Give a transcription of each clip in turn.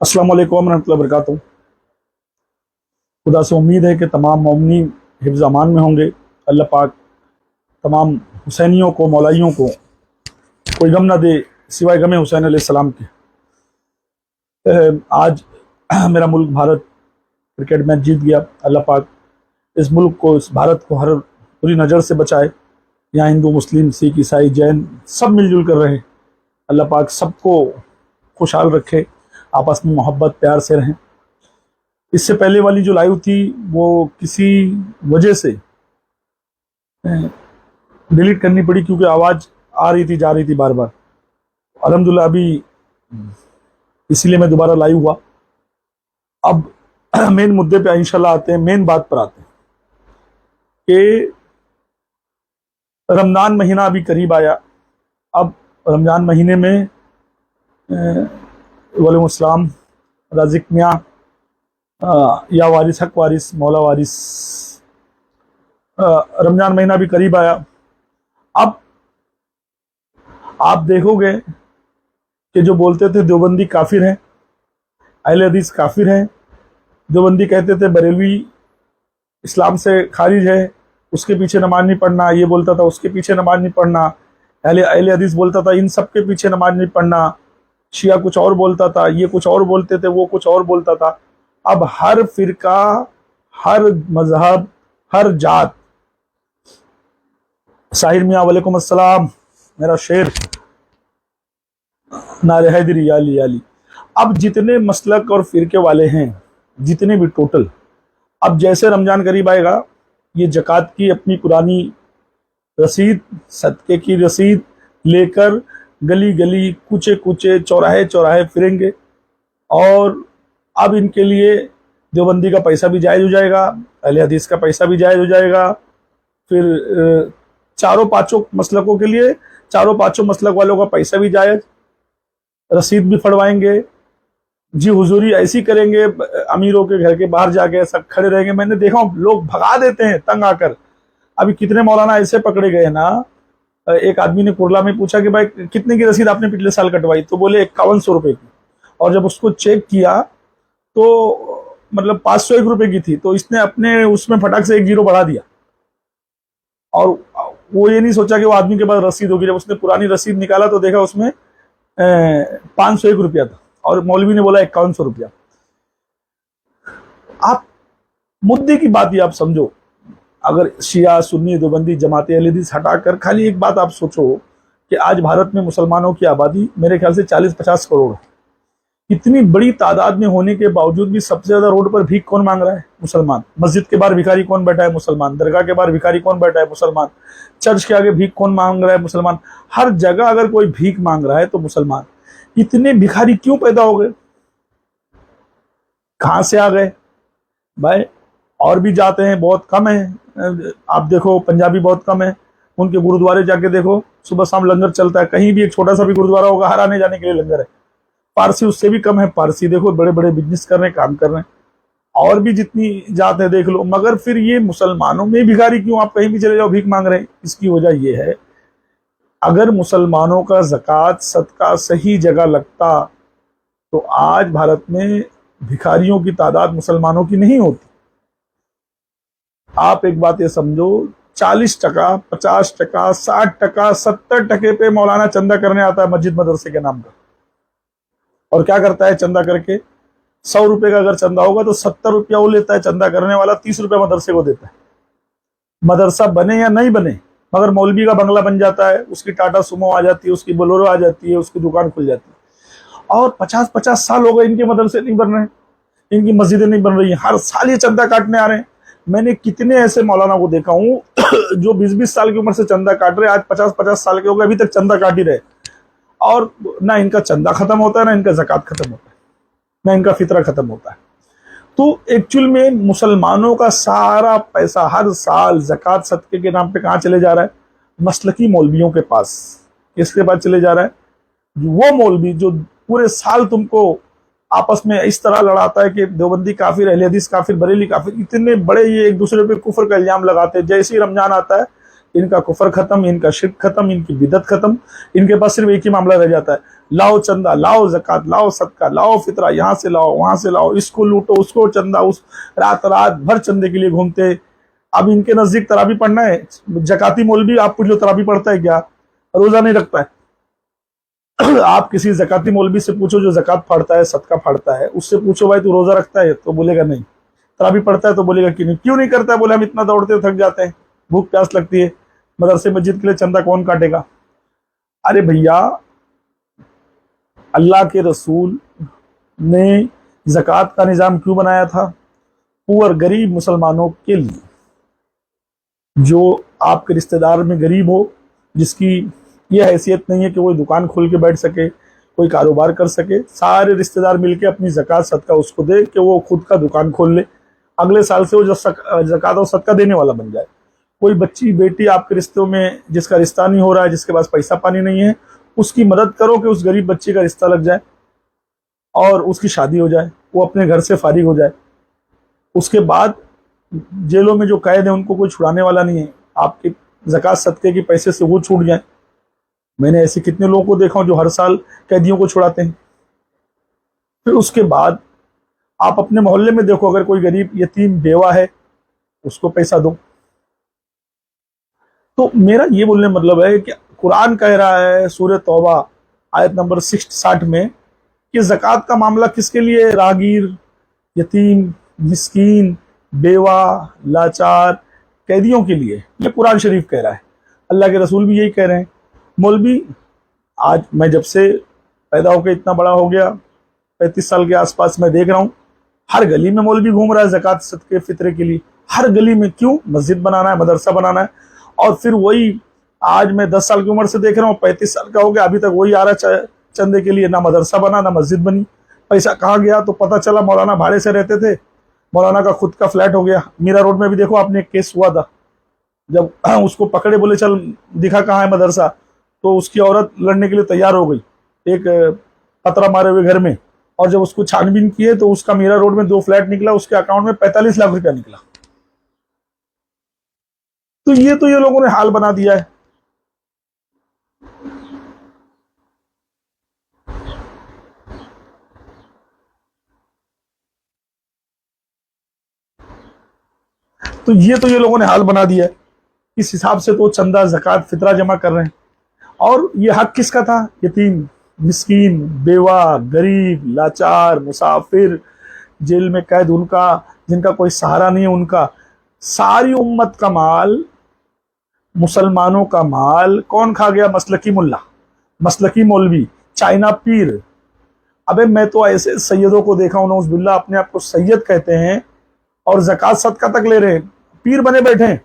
अस्सलाम वालेकुम रहमतुल्लाहि व बरकातुहू। खुदा से उम्मीद है कि तमाम मोमिनीन हिफ्ज़ अमान में होंगे। अल्लाह पाक तमाम हुसैनियों को, मौलाइयों को कोई गम ना दे सिवाय गम हुसैन अलैहिस्सलाम के। आज मेरा मुल्क भारत क्रिकेट मैच जीत गया। अल्लाह पाक इस मुल्क को, इस भारत को हर बुरी नज़र से बचाए। यहाँ हिंदू, मुस्लिम, सिख, ईसाई, जैन सब मिलजुल कर रहे। अल्लाह पाक सबको खुशहाल रखे, आपस में मोहब्बत प्यार से रहें। इससे पहले वाली जो लाइव थी वो किसी वजह से डिलीट करनी पड़ी, क्योंकि आवाज़ आ रही थी जा रही थी बार बार। अल्हम्दुलिल्लाह अभी इसीलिए मैं दोबारा लाइव हुआ। अब मेन मुद्दे पे इंशाल्लाह आते हैं, मेन बात पर आते हैं कि रमज़ान महीना अभी करीब आया। अब रमज़ान महीने में वालेकुम अस्सलाम राज़िक मियाँ या वारिस, हक वारिस, मौला वारिस, रमज़ान महीना भी करीब आया। अब आप देखोगे कि जो बोलते थे देवबंदी काफिर हैं, अहले हदीस काफिर हैं, देवबंदी कहते थे बरेलवी इस्लाम से खारिज है, उसके पीछे नमाज नहीं पढ़ना, ये बोलता था उसके पीछे नमाज नहीं पढ़ना, अहले हदीस बोलता था इन सब के पीछे नमाज नहीं पढ़ना, शिया कुछ और बोलता था, ये कुछ और बोलते थे, वो कुछ और बोलता था। अब हर फिरका, हर मजहब, हर जात, साहिर मियाँ वालेकुम अस्सलाम, मेरा शेर, नारे हैदरी याली याली। अब जितने मसलक और फिरके वाले हैं, जितने भी टोटल, अब जैसे रमजान करीब आएगा, ये जक़ात की अपनी पुरानी रसीद, सदके की रसीद लेकर गली गली, कूचे कूचे, चौराहे चौराहे फिरेंगे। और अब इनके लिए देवबंदी का पैसा भी जायज़ हो जाएगा, अहले हदीस का पैसा भी जायज़ हो जाएगा। फिर चारों पांचों मसलकों के लिए, चारों पांचों मसलक वालों का पैसा भी जायज़, रसीद भी फड़वाएंगे जी, हुजूरी ऐसी करेंगे, अमीरों के घर के बाहर जाके ऐसा खड़े रहेंगे। मैंने देखा लोग भगा देते हैं तंग आकर। अभी कितने मौलाना ऐसे पकड़े गए ना, एक आदमी ने कुरला में पूछा कि भाई कितने की रसीद आपने पिछले साल कटवाई, तो बोले 5100 रुपए की। और जब उसको चेक किया तो मतलब 501 रुपए की थी, तो इसने अपने उसमें फटाक से एक जीरो बढ़ा दिया। और वो ये नहीं सोचा कि वो आदमी के पास रसीद होगी। जब उसने पुरानी रसीद निकाला तो देखा उसमें 501 रुपया था, और मौलवी ने बोला 5100 रुपया। आप मुद्दे की बात ही आप समझो। अगर शिया, सुन्नी, देवबंदी, जमाते, अहले हदीस हटाकर खाली एक बात आप सोचो कि आज भारत में मुसलमानों की आबादी मेरे ख्याल से 40-50 करोड़ है। इतनी बड़ी तादाद में होने के बावजूद भी सबसे ज्यादा रोड पर भीख कौन मांग रहा है? मुसलमान। मस्जिद के बाहर भिखारी कौन बैठा है? मुसलमान। दरगाह के बाहर भिखारी कौन बैठा है? मुसलमान। चर्च के आगे भीख कौन मांग रहा है? मुसलमान। हर जगह अगर कोई भीख मांग रहा है तो मुसलमान। इतने भिखारी क्यों पैदा हो गए? कहां से आ गए भाई? और भी जाते हैं, बहुत कम है। आप देखो पंजाबी बहुत कम है, उनके गुरुद्वारे जाके देखो, सुबह शाम लंगर चलता है। कहीं भी एक छोटा सा भी गुरुद्वारा होगा, हर आने जाने के लिए लंगर है। पारसी उससे भी कम है। पारसी देखो बड़े बड़े बिजनेस कर रहे हैं, काम कर रहे हैं। और भी जितनी जात है देख लो। मगर फिर ये मुसलमानों में भिखारी क्यों? आप कहीं भी चले जाओ भीख मांग रहे हैं। इसकी वजह यह है, अगर मुसलमानों का ज़कात, सदका सही जगह लगता तो आज भारत में भिखारियों की तादाद मुसलमानों की नहीं होती। आप एक बात ये समझो, 40%, 50%, 60%, 70% पे मौलाना चंदा करने आता है मस्जिद मदरसे के नाम पर। और क्या करता है चंदा करके? 100 रुपए का अगर चंदा होगा तो 70 रुपया वो लेता है चंदा करने वाला, 30 रुपया मदरसे को देता है। मदरसा बने या नहीं बने, मगर मौलवी का बंगला बन जाता है, उसकी टाटा सुमो आ जाती है, उसकी बोलेरो आ जाती है, उसकी दुकान खुल जाती है। और 50-50 साल हो गए इनके मदरसे नहीं बन रहे, इनकी मस्जिदें नहीं बन रही हैं। हर साल ये चंदा काटने आ रहे हैं। मैंने कितने ऐसे मौलाना को देखा हूं जो 20-20 साल की उम्र से चंदा काट रहे, आज 50-50 साल के हो गए, अभी तक चंदा काट ही रहे। और ना इनका चंदा खत्म होता है, ना इनका ज़कात खत्म होता है, ना इनका फितरा खत्म होता है। तो एक्चुअल में मुसलमानों का सारा पैसा हर साल ज़कात सदके के नाम पे कहाँ चले जा रहा है? मसलकी मौलवियों के पास। किसके पास चले जा रहा है? वो मौलवी जो पूरे साल तुमको आपस में इस तरह लड़ाता है कि देवबंदी काफिर, अहले हदीस काफिर, बरेली काफिर। इतने बड़े ये एक दूसरे पे कुफर का इल्जाम लगाते हैं। जैसे ही रमजान आता है इनका कुफर खत्म, इनका शिर्क खत्म, इनकी बिदत खत्म। इनके पास सिर्फ एक ही मामला रह जाता है, लाओ चंदा, लाओ जक़ात, लाओ सदका, लाओ फितरा, यहाँ से लाओ, वहां से लाओ, इसको लूटो, उसको चंदा, उस रात रात भर चंदे के लिए घूमते। अब इनके नजदीक तरावी पढ़ना है, जकाती मौलवी आप पूछ लो तरावी पढ़ता है क्या? रोजा नहीं रखता है। आप किसी जकाती मौलवी से पूछो जो जकात फाड़ता है, सदका फाड़ता है, उससे पूछो भाई तू रोजा रखता है, तो बोलेगा नहीं। तरावी पढ़ता है तो बोलेगा कि नहीं। क्यों नहीं करता है? बोले हम इतना दौड़ते थक जाते हैं, भूख प्यास लगती है, मदरसे मस्जिद के लिए चंदा कौन काटेगा? अरे भैया, अल्लाह के रसूल ने जकात का निजाम क्यों बनाया था? पुअर, गरीब मुसलमानों के लिए। जो आपके रिश्तेदार में गरीब हो, जिसकी यह हैसियत नहीं है कि वो दुकान खोल के बैठ सके, कोई कारोबार कर सके, सारे रिश्तेदार मिलके अपनी जकात सदका उसको दे कि वो खुद का दुकान खोल ले, अगले साल से वो जकात और सदका देने वाला बन जाए। कोई बच्ची बेटी आपके रिश्तों में जिसका रिश्ता नहीं हो रहा है, जिसके पास पैसा पानी नहीं है, उसकी मदद करो कि उस गरीब बच्ची का रिश्ता लग जाए और उसकी शादी हो जाए, वो अपने घर से फारिग हो जाए। उसके बाद जेलों में जो कैद है उनको कोई छुड़ाने वाला नहीं है, आपके ज़कात सदके के पैसे से वो छूट जाए। मैंने ऐसे कितने लोगों को देखा जो हर साल कैदियों को छुड़ाते हैं। फिर उसके बाद आप अपने मोहल्ले में देखो, अगर कोई गरीब यतीम बेवा है उसको पैसा दो। तो मेरा ये बोलने मतलब है कि कुरान कह रहा है सूरह तौबा आयत नंबर 60 में कि ज़कात का मामला किसके लिए? रागीर, यतीम, मिस्कीन, बेवा, लाचार, कैदियों के लिए। ये कुरान शरीफ कह रहा है, अल्लाह के रसूल भी यही कह रहे हैं। मौलवी, आज मैं जब से पैदा होकर इतना बड़ा हो गया, 35 साल के आसपास, मैं देख रहा हूँ हर गली में मौलवी घूम रहा है ज़कात सदके फितरे के लिए। हर गली में। क्यों? मस्जिद बनाना है, मदरसा बनाना है। और फिर वही, आज मैं 10 साल की उम्र से देख रहा हूँ, 35 साल का हो गया, अभी तक वही आ रहा है चंदे के लिए। ना मदरसा बना, ना मस्जिद बनी। पैसा कहाँ गया? तो पता चला मौलाना भाड़े से रहते थे, मौलाना का खुद का फ्लैट हो गया। मीरा रोड में भी देखो आपने, एक केस हुआ था, जब उसको पकड़े, बोले चल दिखा कहाँ है मदरसा, तो उसकी औरत लड़ने के लिए तैयार हो गई एक पतरा मारे हुए घर में। और जब उसको छानबीन किए तो उसका मीरा रोड में 2 फ्लैट निकला, उसके अकाउंट में 45 लाख रुपया निकला। तो ये लोगों ने हाल बना दिया है। तो ये लोगों ने हाल बना दिया है। इस हिसाब से तो चंदा, ज़कात, फितरा जमा कर रहे हैं। और ये हक किसका था? यतीम, मिस्कीन, बेवा, गरीब, लाचार, मुसाफिर, जेल में कैद उनका, जिनका कोई सहारा नहीं है उनका। सारी उम्मत का माल, मुसलमानों का माल कौन खा गया? मसलकी मुल्ला, मसलकी मौलवी, चाइना पीर। अबे मैं तो ऐसे सैयदों को देखा हूं, नौज़ुबिल्लाह, अपने आप को सैयद कहते हैं और ज़कात सदका तक ले रहे हैं, पीर बने बैठे हैं।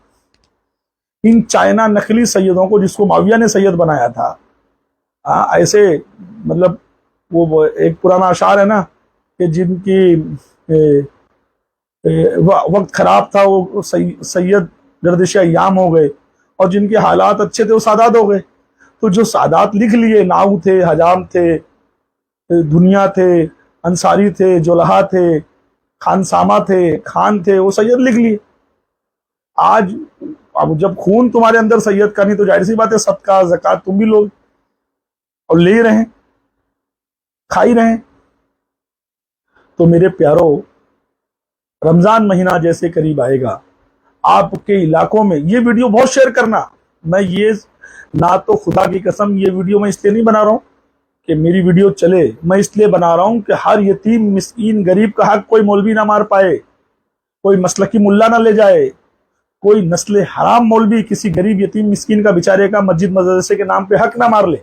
इन चाइना नकली सैयदों को, जिसको माविया ने सैयद बनाया था, ऐसे मतलब वो एक पुराना अशार है ना कि जिनकी वक्त खराब था वो सैयद गर्दिश अय्याम हो गए, और जिनके हालात अच्छे थे वो सादात हो गए। तो जो सादात लिख लिए, नाऊ थे, हजाम थे, दुनिया थे, अंसारी थे, जोलहा थे, खानसामा थे, खान थे, वो सैयद लिख लिए। आज अब जब खून तुम्हारे अंदर सैयद का नहीं, तो जाहिर सी बात है सदका ज़कात तुम भी लोग, और ले रहे हैं, खा ही रहे हैं। तो मेरे प्यारो, रमजान महीना जैसे करीब आएगा, आपके इलाकों में ये वीडियो बहुत शेयर करना। मैं ये ना तो खुदा की कसम ये वीडियो मैं इसलिए नहीं बना रहा हूँ कि मेरी वीडियो चले, मैं इसलिए बना रहा हूँ कि हर यतीम, मिस्कीन, गरीब का हक कोई मौलवी ना मार पाए, कोई मसलकी मुल्ला ना ले जाए, कोई नस्ले हराम मौलवी किसी गरीब यतीम मिस्कीन का, बेचारे का मस्जिद मदरसे के नाम पे हक ना मार ले।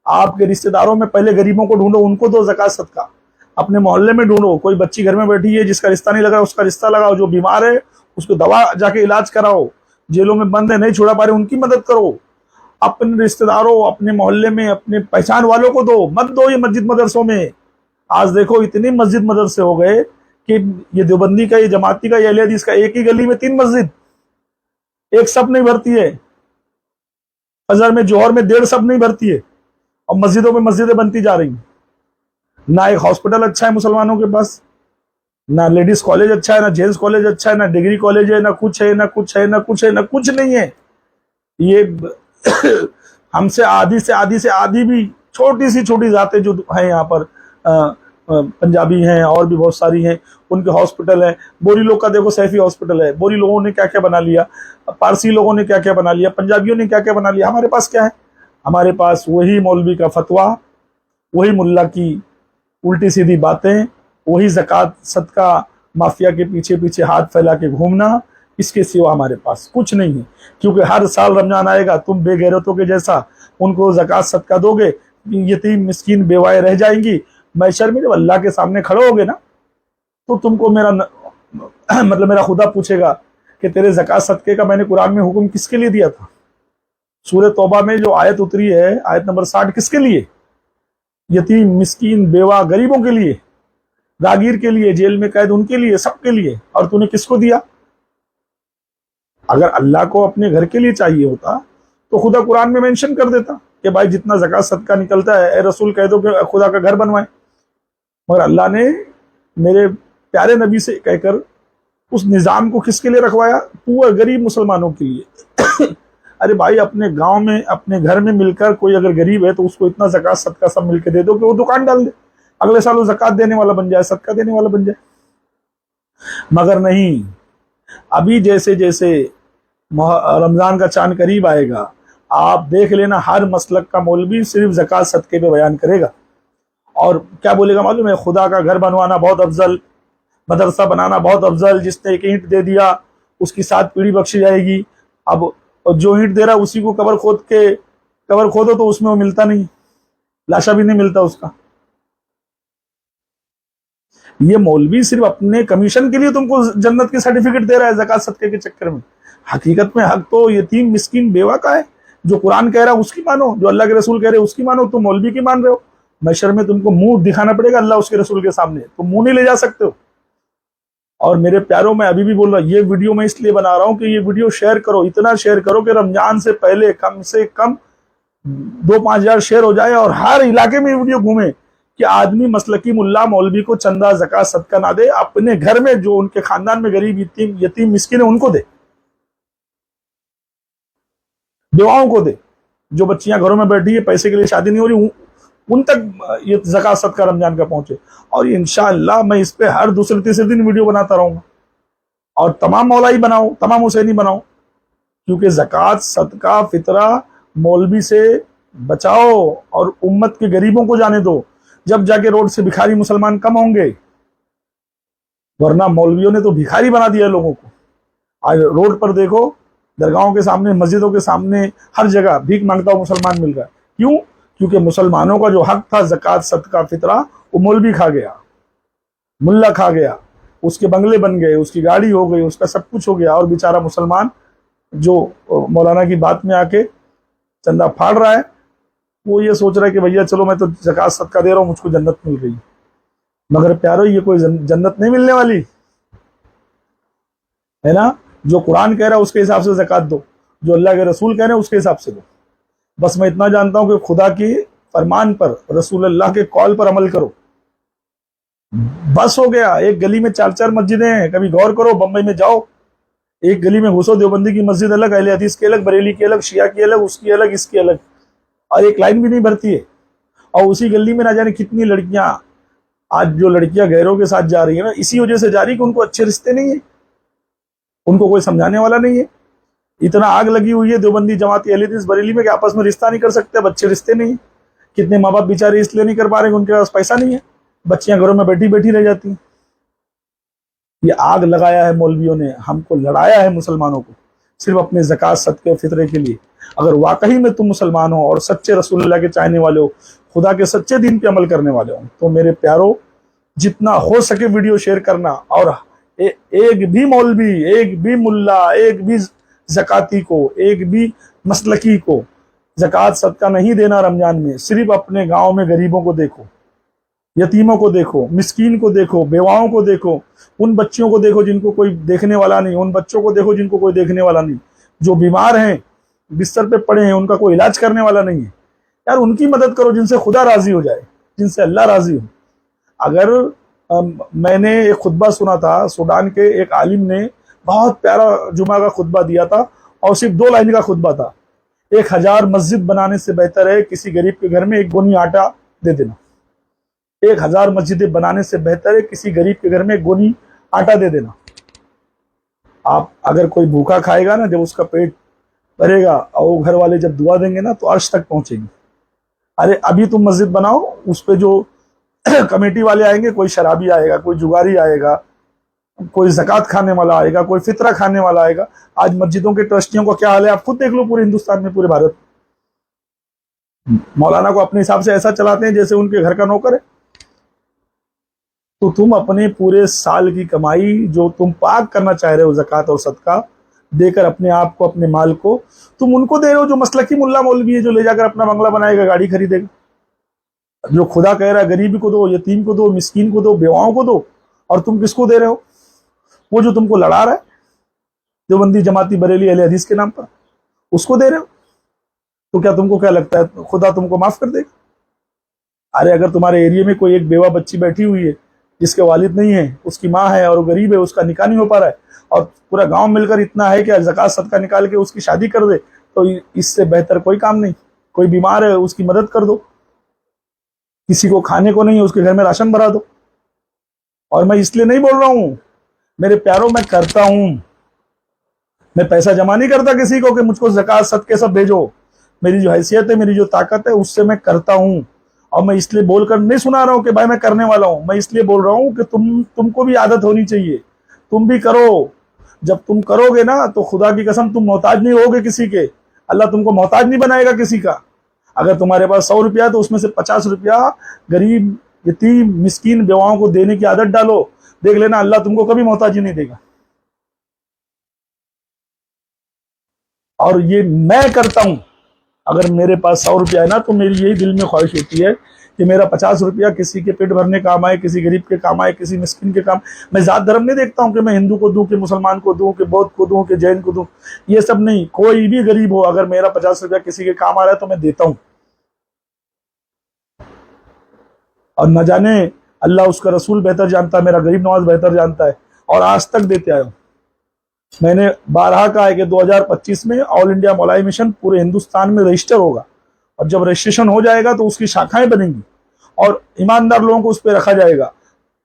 आपके रिश्तेदारों में पहले गरीबों को ढूंढो, उनको दो ज़कात सदका। अपने मोहल्ले में ढूंढो, कोई बच्ची घर में बैठी है जिसका रिश्ता नहीं लग रहा, उसका रिश्ता लगाओ। जो बीमार है उसको दवा जाके इलाज कराओ। जेलों में बंद है, नहीं छुड़ा पा रहे, उनकी मदद करो। अपने रिश्तेदारों, अपने मोहल्ले में, अपने पहचान वालों को दो, मत दो ये मस्जिद मदरसों में। आज देखो इतनी मस्जिद मदरसे हो गए कि ये देवबंदी का, ये जमाती का, ये अहले हदीस का, एक ही गली में 3 मस्जिद, एक सब नहीं भरती है। फजर में, जोहर में 1.5 सब नहीं भरती है, और मस्जिदों में मस्जिदें बनती जा रही। ना एक हॉस्पिटल अच्छा है मुसलमानों के पास, ना लेडीज कॉलेज अच्छा है, ना जेंट्स कॉलेज अच्छा है, ना डिग्री कॉलेज है, ना कुछ है, ना कुछ है, ना कुछ है, ना कुछ नहीं है। ये हमसे आधी से आधी भी छोटी सी छोटी जातें जो हैं यहाँ पर, पंजाबी हैं और भी बहुत सारी हैं, उनके हॉस्पिटल हैं। बोरी लोग का देखो सैफी हॉस्पिटल है, बोरी लोगों ने क्या क्या बना लिया, पारसी लोगों ने क्या क्या बना लिया, पंजाबियों ने क्या क्या बना लिया। हमारे पास क्या है? हमारे पास वही मौलवी का फतवा, वही मुल्ला की उल्टी सीधी बातें, वही ज़कात सदका माफिया के पीछे पीछे हाथ फैला के घूमना, इसके सिवा हमारे पास कुछ नहीं है। क्योंकि हर साल रमजान आएगा, तुम बेगैरतों के जैसा उनको ज़कात सदका दोगे, यतीम मिस्कीन बेवाएं रह जाएंगी। मैशर में जब अल्लाह के सामने खड़े होगे ना, तो तुमको मतलब मेरा खुदा पूछेगा कि तेरे ज़कात सदके का मैंने कुरान में हुक्म किसके लिए दिया था? सूरह तौबा में जो आयत उतरी है, आयत नंबर 60, किसके लिए? यतीम मिस्कीन बेवा गरीबों के लिए, रागीर के लिए, जेल में कैद उनके लिए, सबके लिए। और तूने किसको दिया? अगर अल्लाह को अपने घर के लिए चाहिए होता तो खुदा कुरान में मेंशन कर देता कि भाई जितना ज़कात सदका निकलता है, ए रसूल कह दो कि खुदा का घर बनवाए। मगर अल्लाह ने मेरे प्यारे नबी से कहकर उस निज़ाम को किसके लिए रखवाया? पूरे गरीब मुसलमानों के लिए। अरे भाई, अपने गांव में अपने घर में मिलकर कोई अगर गरीब है तो उसको इतना ज़कात सदका सब मिलकर दे दो कि वो दुकान डाल दे, अगले साल वो ज़कात देने वाला बन जाए, सदका देने वाला बन जाए। मगर नहीं, अभी जैसे जैसे रमजान का चांद करीब आएगा, आप देख लेना हर मसलक का मौलवी सिर्फ ज़कात सदके पे बयान करेगा। और क्या बोलेगा मालूम है? खुदा का घर बनवाना बहुत अफजल, मदरसा बनाना बहुत अफजल, जिसने एक ईंट दे दिया उसकी 7 पीढ़ी बख्शी जाएगी। अब जो ईंट दे रहा उसी को कबर खोदो तो उसमें वो मिलता नहीं, लाशा भी नहीं मिलता उसका। ये मौलवी सिर्फ अपने कमीशन के लिए तुमको जन्नत के सर्टिफिकेट दे रहा है ज़कात सदके के चक्कर में। हकीकत में हक तो यतीम मिस्कीन बेवा का है। जो कुरान कह रहा है उसकी मानो, जो अल्लाह के रसूल कह रहे हैं उसकी मानो, तुम मौलवी की मान रहे हो। मैशर में तुमको मुंह दिखाना पड़ेगा अल्लाह उसके रसूल के सामने, तुम मुंह नहीं ले जा सकते हो। और मेरे प्यारों, मैं अभी भी बोल रहा हूँ, ये वीडियो मैं इसलिए बना रहा हूँ कि ये वीडियो शेयर करो, इतना शेयर करो कि रमजान से पहले कम से कम 2-5 हजार शेयर हो जाए और हर इलाके में ये वीडियो घूमे कि आदमी मसलकी मुल्ला मौलवी को चंदा ज़कात सदका ना दे, अपने घर में जो उनके खानदान में गरीब यतीम मिस्किन है उनको दे, बेवाओं को दे। जो बच्चियां घरों में बैठी है, पैसे के लिए शादी नहीं हो रही, उन तक ये ज़कात सदका रमजान का पहुंचे। और इंशाअल्लाह मैं इस पे हर दूसरे तीसरे दिन वीडियो बनाता रहूंगा। और तमाम मौलाई बनाओ, तमाम हुसैनी बनाओ, क्योंकि ज़कात सदका फितरा मौलवी से बचाओ और उम्मत के गरीबों को जाने दो। जब जाके रोड से भिखारी मुसलमान कम होंगे, वरना मौलवियों ने तो भिखारी बना दिया लोगों को। आज रोड पर देखो, दरगाहों के सामने, मस्जिदों के सामने, हर जगह भीख मांगता हुआ मुसलमान मिल रहा है। क्यों? क्योंकि मुसलमानों का जो हक था ज़कात सदका फितरा, वो मौलवी खा गया, मुल्ला खा गया, उसके बंगले बन गए, उसकी गाड़ी हो गई, उसका सब कुछ हो गया। और बेचारा मुसलमान जो मौलाना की बात में आके चंदा फाड़ रहा है, वो ये सोच रहा है कि भैया चलो मैं तो ज़कात सदका दे रहा हूँ, मुझको जन्नत मिल गई। मगर प्यारो, ये कोई जन्नत नहीं मिलने वाली है ना। जो कुरान कह रहा है उसके हिसाब से ज़कात दो, जो अल्लाह के रसूल कह रहे हैं उसके हिसाब से दो। बस मैं इतना जानता हूं कि खुदा के फरमान पर, रसूल अल्लाह के कॉल पर अमल करो, बस हो गया। एक गली में 4-4 मस्जिदें हैं, कभी गौर करो। बंबई में जाओ, एक गली में घुसो, देवबंदी की मस्जिद अलग, अहले हदीस की अलग, बरेली की अलग, शिया की अलग, उसकी अलग, इसकी अलग, और एक लाइन भी नहीं भरती है। और उसी गली में ना जाने कितनी लड़कियां, आज जो लड़कियां गैरों के साथ जा रही है ना, इसी वजह से जा रही कि उनको अच्छे रिश्ते नहीं है, उनको कोई समझाने वाला नहीं है। इतना आग लगी हुई है देवबंदी जमाती अहले हदीस बरेली में कि आपस में रिश्ता नहीं कर सकते, बच्चे रिश्ते नहीं है। कितने माँ बाप बेचारे इसलिए नहीं कर पा रहे, उनके पास पैसा नहीं है, बच्चियां घरों में बैठी बैठी रह जाती हैं। ये आग लगाया है मौलवियों ने, हमको लड़ाया है मुसलमानों को, सिर्फ अपने ज़कात सदके फितरे के लिए। अगर वाकई में तुम मुसलमान हो और सच्चे रसूलुल्लाह के चाहने वाले हो, खुदा के सच्चे दीन पे अमल करने वाले हो, तो मेरे प्यारो, जितना हो सके वीडियो शेयर करना। और एक भी मौलवी, एक भी मुल्ला, एक भी ज़काती को, एक भी मसलकी को ज़कात सदका नहीं देना रमजान में। सिर्फ अपने गांव में गरीबों को देखो, यतीमों को देखो, मिस्कीन को देखो, बेवाओं को देखो, उन बच्चियों को देखो जिनको कोई देखने वाला नहीं, उन बच्चों को देखो जिनको कोई देखने वाला नहीं, जो बीमार हैं, बिस्तर पे पड़े हैं, उनका कोई इलाज करने वाला नहीं है। यार उनकी मदद करो जिनसे खुदा राजी हो जाए, जिनसे अल्लाह राजी हो। अगर मैंने एक खुतबा सुना था, सूडान के एक आलिम ने बहुत प्यारा जुमा का खुतबा दिया था, और सिर्फ 2 लाइन का खुतबा था। 1000 मस्जिद बनाने से बेहतर है किसी गरीब के घर में एक गोनी आटा दे देना। 1000 मस्जिदें बनाने से बेहतर है किसी गरीब के घर में एक गोनी आटा दे देना। आप अगर कोई भूखा खाएगा ना, जब उसका पेट भरेगा और वो घर वाले जब दुआ देंगे ना तो अर्श तक पहुंचेगी। अरे अभी तुम मस्जिद बनाओ, उस पे जो कमेटी वाले आएंगे, कोई शराबी आएगा, कोई जुगारी आएगा, कोई ज़कात खाने वाला आएगा, कोई फितरा खाने वाला आएगा। आज मस्जिदों के ट्रस्टियों का क्या हाल है आप खुद देख लो, पूरे हिंदुस्तान में, पूरे भारत। मौलाना को अपने हिसाब से ऐसा चलाते हैं जैसे उनके घर का नौकर है। तो तुम अपने पूरे साल की कमाई जो तुम पाक करना चाह रहे हो ज़कात और सदका देकर, अपने आप को, अपने माल को तुम उनको दे रहे हो जो मसलकी मुल्ला मौलवी है, जो ले जाकर अपना बंगला बनाएगा, गाड़ी खरीदेगा। जो खुदा कह रहा है गरीबी को दो, यतीम को दो, मिस्कीन को दो, बेवाओं को दो, और तुम किसको दे रहे हो? वो जो तुमको लड़ा रहा है, देवबंदी, जमाती, बरेली, अहले हदीस के नाम पर, उसको दे रहे हो। तो क्या तुमको क्या लगता है खुदा तुमको माफ कर देगा? अरे अगर तुम्हारे एरिया में कोई एक बेवा बच्ची बैठी हुई है जिसके वालिद नहीं है, उसकी माँ है और वो गरीब है, उसका निकाह नहीं हो पा रहा है, और पूरा गांव मिलकर इतना है कि ज़कात सदका निकाल के उसकी शादी कर दे, तो इससे बेहतर कोई काम नहीं। कोई बीमार है उसकी मदद कर दो, किसी को खाने को नहीं है उसके घर में राशन भरा दो। और मैं इसलिए नहीं बोल रहा हूं मेरे प्यारों, मैं करता हूं। मैं पैसा जमा नहीं करता किसी को कि मुझको ज़कात सदके सब भेजो। मेरी जो हैसियत है, मेरी जो ताकत है, उससे मैं करता हूं। और मैं इसलिए बोलकर नहीं सुना रहा हूं कि भाई मैं करने वाला हूं। मैं इसलिए बोल रहा हूं कि तुमको भी आदत होनी चाहिए, तुम भी करो। जब तुम करोगे ना तो खुदा की कसम तुम मोहताज नहीं होगे किसी के। अल्लाह तुमको मोहताज नहीं बनाएगा किसी का। अगर तुम्हारे पास 100 रुपया है तो उसमें से 50 रुपया गरीब, यतीम, मिस्कीन, बेवाओं को देने की आदत डालो। देख लेना अल्लाह तुमको कभी मोहताजी नहीं देगा। और ये मैं करता हूं। अगर मेरे पास 100 रुपया है ना तो मेरी यही दिल में ख्वाहिश होती है कि मेरा 50 रुपया किसी के पेट भरने काम आए, किसी गरीब के काम आए, किसी मिस्किन के काम। मैं जात धर्म नहीं देखता हूं कि मैं हिंदू को दूं, कि मुसलमान को दूं, कि बौद्ध को दूं, कि जैन को दूं। ये सब नहीं। कोई भी गरीब हो, अगर मेरा 50 रुपया किसी के काम आ रहा है तो मैं देता हूं। और न जाने अल्लाह, उसका रसूल बेहतर जानता है, मेरा गरीब नवाज बेहतर जानता है, और आज तक देते आया हूं। मैंने 12 कहा है कि 2025 में ऑल इंडिया मौलाई मिशन पूरे हिंदुस्तान में रजिस्टर होगा, और जब रजिस्ट्रेशन हो जाएगा तो उसकी शाखाएं बनेंगी और ईमानदार लोगों को उस पर रखा जाएगा।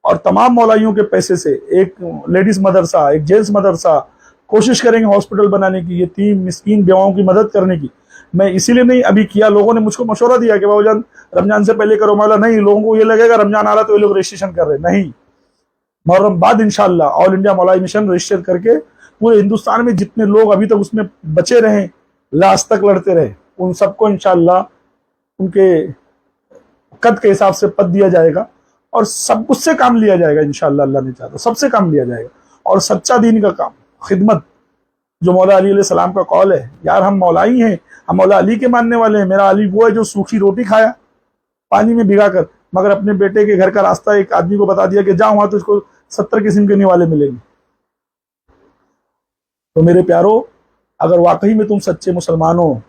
और तमाम मौलाइयों के पैसे से एक लेडीज मदरसा, एक जेंट्स मदरसा, कोशिश करेंगे हॉस्पिटल बनाने की, यतीम मिस्कीन बेवाओं की मदद करने की। मैं इसीलिए नहीं अभी किया, लोगों ने मुझको मशवरा दिया कि बाबूजान रमजान से पहले करो। मौला नहीं, लोगों को ये लगेगा रमजान आ रहा तो ये लोग रजिस्ट्रेशन कर रहे। नहीं, मुहर्रम बाद इंशाल्लाह ऑल इंडिया मौलाई मिशन रजिस्टर करके पूरे हिंदुस्तान में जितने लोग अभी तक उसमें बचे रहे, लास्ट तक लड़ते रहे, उन सबको इंशाल्लाह उनके कद के हिसाब से पद दिया जाएगा और सब कुछ से काम लिया जाएगा इंशाल्लाह। अल्लाह ने चाहा तो सबसे काम लिया जाएगा। और सच्चा दीन का काम, खिदमत, जो मौला अली अलैहि सलाम का कौल है, यार हम मौलाई हैं, हम मौला अली के मानने वाले हैं। मेरा अली वो है जो सूखी रोटी खाया पानी में भिगा कर, मगर अपने बेटे के घर का रास्ता एक आदमी को बता दिया कि जाओ वहां तो इसको 70 किस्म के निवाले मिलेंगे। तो मेरे प्यारो, अगर वाकई में तुम सच्चे मुसलमान हो,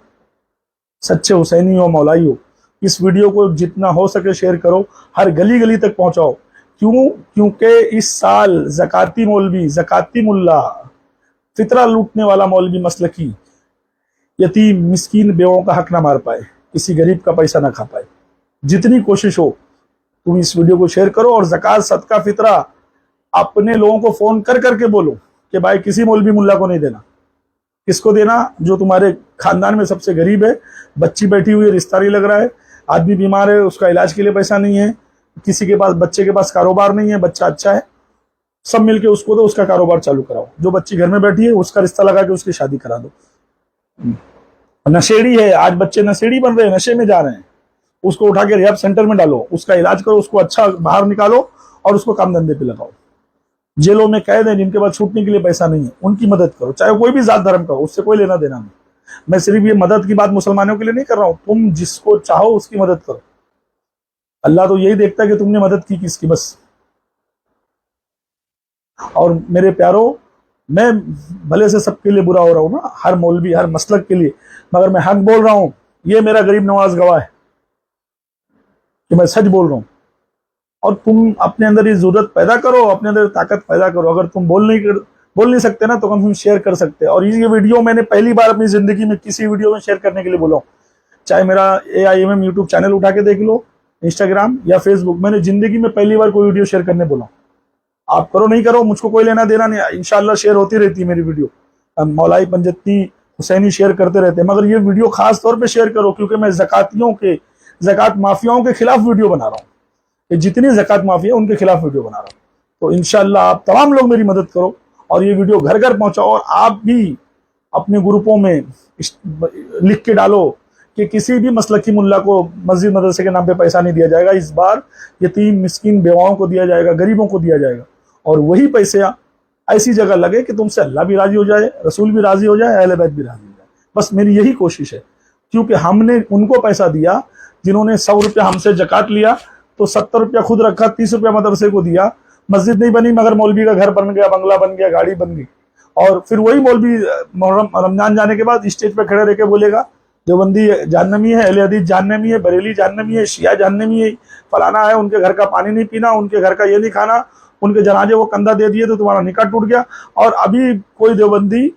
सच्चे हुसैनी हो, मौलाई हो, इस वीडियो को जितना हो सके शेयर करो, हर गली गली तक पहुंचाओ। क्यों? क्योंकि इस साल ज़काती मौलवी, ज़काती मुल्ला, फितरा लूटने वाला मौलवी मसलकी यतीम मिस्कीन बेवों का हक ना मार पाए, किसी गरीब का पैसा ना खा पाए। जितनी कोशिश हो तुम इस वीडियो को शेयर करो, और ज़कात सदका फितरा अपने लोगों को फोन कर करके बोलो कि भाई किसी मौलवी मुल्ला को नहीं देना। किसको देना? जो तुम्हारे खानदान में सबसे गरीब है, बच्ची बैठी हुई है, रिश्ता नहीं लग रहा है, आदमी बीमार है, उसका इलाज के लिए पैसा नहीं है, किसी के पास, बच्चे के पास कारोबार नहीं है, बच्चा अच्छा है, सब मिलके उसको दो, उसका कारोबार चालू कराओ। जो बच्ची घर में बैठी है उसका रिश्ता लगा के उसकी शादी करा दो। नशेड़ी है, आज बच्चे नशेड़ी बन रहे हैं, नशे में जा रहे हैं, उसको उठा के रिहैब सेंटर में डालो, उसका इलाज करो, उसको अच्छा बाहर निकालो और उसको काम धंधे पे लगाओ। जेलों में कैद है जिनके पास छूटने के लिए पैसा नहीं है, उनकी मदद करो, चाहे कोई भी जात धर्म का, उससे कोई लेना देना नहीं। मैं सिर्फ ये मदद की बात मुसलमानों के लिए नहीं कर रहा हूं, तुम जिसको चाहो उसकी मदद करो। अल्लाह तो यही देखता है कि तुमने मदद की किसकी, बस। और मेरे प्यारो, मैं भले से सबके लिए बुरा हो रहा हूं ना, हर मौलवी, हर मसलक के लिए, मगर मैं हक बोल रहा हूं। ये मेरा गरीब नवाज गवाह है कि मैं सच बोल रहा हूं। और तुम अपने अंदर ये जरूरत पैदा करो, अपने अंदर ताकत पैदा करो। अगर तुम बोल नहीं सकते ना, तो कम से कम शेयर कर सकते हैं। और ये वीडियो मैंने पहली बार अपनी जिंदगी में किसी वीडियो में शेयर करने के लिए बोला हूँ। चाहे मेरा AIMM यूट्यूब चैनल उठा के देख लो, इंस्टाग्राम या फेसबुक, मैंने जिंदगी में पहली बार कोई वीडियो शेयर करने बोला। आप करो नहीं करो, मुझको कोई लेना देना नहीं, इंशाल्लाह शेयर होती रहती है मेरी वीडियो। मौलाई पंजत्ती हुसैनी शेयर करते रहते हैं, मगर ये वीडियो खास तौर पे शेयर करो, क्योंकि मैं ज़कात माफियाओं के खिलाफ वीडियो बना रहा हूँ। जितनी ज़कात माफिया उनके खिलाफ वीडियो बना रहा हूँ। तो इंशाल्लाह आप तमाम लोग मेरी मदद करो और ये वीडियो घर घर पहुंचाओ। और आप भी अपने ग्रुपों में लिख के डालो कि किसी भी मसलकी मुल्ला को मस्जिद मदरसे के नाम पे पैसा नहीं दिया जाएगा। इस बार यतीम मिस्किन बेवाओं को दिया जाएगा, गरीबों को दिया जाएगा। और वही पैसे ऐसी जगह लगे कि तुमसे अल्लाह भी राजी हो जाए, रसूल भी राजी हो जाए, अहले बैत भी राजी हो जाए। बस मेरी यही कोशिश है, क्योंकि हमने उनको पैसा दिया जिन्होंने 100 रुपया हमसे जकात लिया, तो 70 रुपया खुद रखा, 30 रुपया मदरसे को दिया। मस्जिद नहीं बनी, मगर मौलवी का घर बन गया, बंगला बन गया, गाड़ी बन गई। और फिर वही मौलवी रमजान जाने के बाद स्टेज पे खड़े रह के बोलेगा देवबंदी जहन्नमी है, अहले हदीस जहन्नमी है, बरेली जहन्नमी है, शिया जहन्नमी है, फलाना है, उनके घर का पानी नहीं पीना, उनके घर का ये नहीं खाना, उनके जनाजे को कंधा दे दिए तो तुम्हारा निकाह टूट गया। और अभी कोई देवबंदी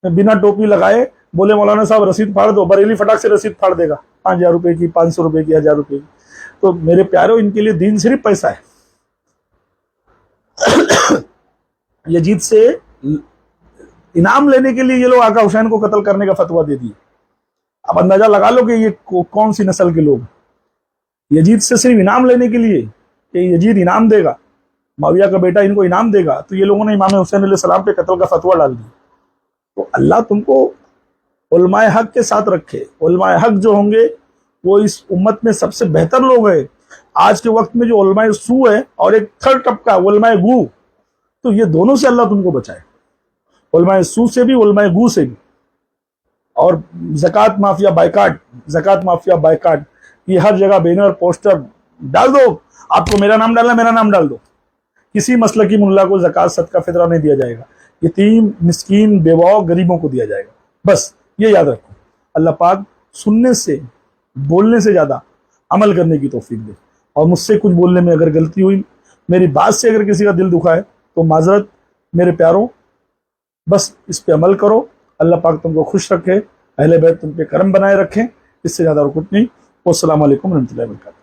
बिना टोपी लगाए बोले मौलाना साहब रसीद फाड़ दो, बरेली फटाक से रसीद फाड़ देगा 5000 रुपए की, 500 रुपए की, 1000 रुपए की। तो मेरे प्यारों, इनके लिए दीन सिर्फ पैसा है। यजीद से इनाम लेने के लिए ये लोग आका हुसैन को कत्ल करने का फतवा दे दिए। अब अंदाजा लगा लो कि ये कौन सी नस्ल के लोग। यजीद से सिर्फ इनाम लेने के लिए कि यजीद इनाम देगा, माविया का बेटा इनको इनाम देगा, तो ये लोगों ने इमाम हुसैन अलैहिस्सलाम पे कत्ल का फतवा डाल दिया। तो अल्लाह तुमको उलमाए हक के साथ रखे। उलमाए हक जो होंगे वो इस उम्मत में सबसे बेहतर लोग हैं। आज के वक्त में जो उलमाए सू है और एक थर्ड टपका उलमाए गू, तो ये दोनों से अल्लाह तुमको बचाए, उलमाए सू से भी, उलमाए गू से भी। और ज़कात माफिया बायकाट, ज़कात माफिया बायकाट, ये हर जगह बैनर पोस्टर डाल दो। आपको मेरा नाम डालना, मेरा नाम डाल दो। किसी मसलकी मुल्ला को ज़कात सदका फितरा नहीं दिया जाएगा, यतीम मिस्कीन बेवाओं गरीबों को दिया जाएगा। बस ये याद रखो। अल्लाह पाक सुनने से, बोलने से ज़्यादा अमल करने की तौफीक दे। और मुझसे कुछ बोलने में अगर गलती हुई, मेरी बात से अगर किसी का दिल दुखा है, तो माजरत मेरे प्यारों। बस इस पे अमल करो। अल्लाह पाक तुमको खुश रखे, अहले बैत तुम पे करम बनाए रखें, इससे ज़्यादा और कुछ नहीं। अस्सलामु अलैकुम रहमतुल्लाहि व बरकातहू।